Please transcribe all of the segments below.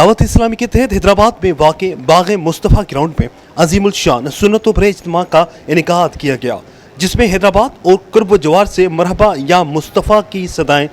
दावत इस्लामी के तहत हैदराबाद में वाक़े बाग़ मुस्तफ़ा ग्राउंड में अजीमुल शान सुन्नत व इज्तिमा का इनेकाद किया गया, जिसमें हैदराबाद और कुर्ब जवार से मरहबा या मुस्तफ़ा की सदाएं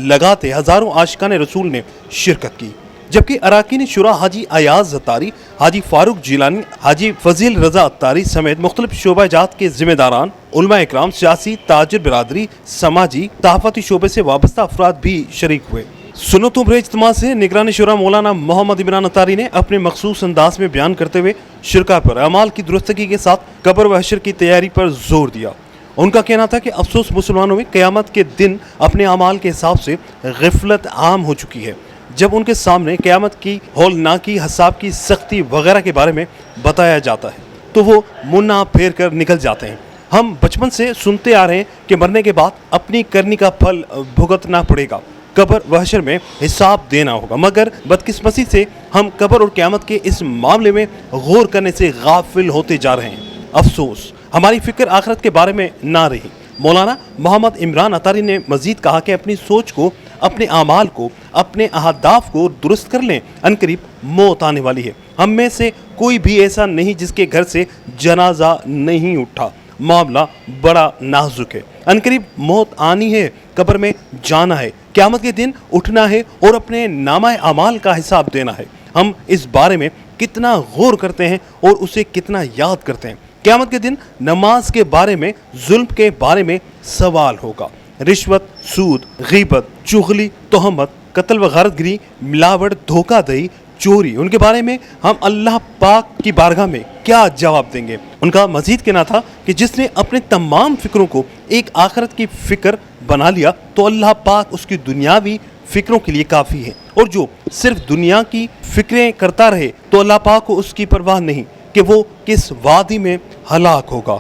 लगाते हज़ारों आशिकान रसूल ने शिरकत की। जबकि अराकीन शुरा हाजी अयाज अत्तारी, हाजी फारूक जिलानी, हाजी फजील रजा अत्तारी समेत मुख्तलिफ शोबा जात के जिम्मेदारान, उलमा इकराम, सियासी, ताजिर बिरादरी, समाजी, तहफ़ती शोबे से वाबस्ता अफराद भी शरीक हुए। सुन्नतों पर इज्तिमा से निगरानी शुरा मौलाना मोहम्मद इमरान अत्तारी ने अपने मखसूस अंदाज में बयान करते हुए शिरका पर अमाल की दुरुस्तगी के साथ कब्र व हशर की तैयारी पर जोर दिया। उनका कहना था कि अफसोस मुसलमानों में क़यामत के दिन अपने अमाल के हिसाब से ग़फलत आम हो चुकी है। जब उनके सामने क़यामत की हौलनाकी, हिसाब की सख्ती वगैरह के बारे में बताया जाता है तो वो मुन्ना फेर कर निकल जाते हैं। हम बचपन से सुनते आ रहे हैं कि मरने के बाद अपनी करनी का फल भुगतना पड़ेगा, कब्र व हशर में हिसाब देना होगा, मगर बदकिस्मती से हम कब्र और क़यामत के इस मामले में गौर करने से गाफिल होते जा रहे हैं। अफसोस हमारी फ़िक्र आखिरत के बारे में ना रही। मौलाना मोहम्मद इमरान अत्तारी ने मज़ीद कहा कि अपनी सोच को, अपने आमाल को, अपने अहदाफ को दुरुस्त कर लें, अनकरीब मौत आने वाली है। हम में से कोई भी ऐसा नहीं जिसके घर से जनाजा नहीं उठा। मामला बड़ा नाजुक है। अनकरीब मौत आनी है, कब्र में जाना है, क़यामत के दिन उठना है और अपने नामा अमाल का हिसाब देना है। हम इस बारे में कितना गौर करते हैं और उसे कितना याद करते हैं। क़यामत के दिन नमाज के बारे में, जुल्म के बारे में सवाल होगा। रिश्वत, सूद, गीबत, चुगली, तोहमत, कत्ल व गारतगिरी, मिलावट, धोखाधड़ी, चोरी, उनके बारे में हम अल्लाह पाक की बारगाह में क्या जवाब देंगे। उनका मजीद कहना था कि जिसने अपने तमाम फिक्रों को एक आखिरत की फिक्र बना लिया तो अल्लाह पाक उसकी दुनियावी फिक्रों के लिए काफ़ी है, और जो सिर्फ दुनिया की फिक्रें करता रहे तो अल्लाह पाक को उसकी परवाह नहीं कि वो किस वादी में हलाक होगा।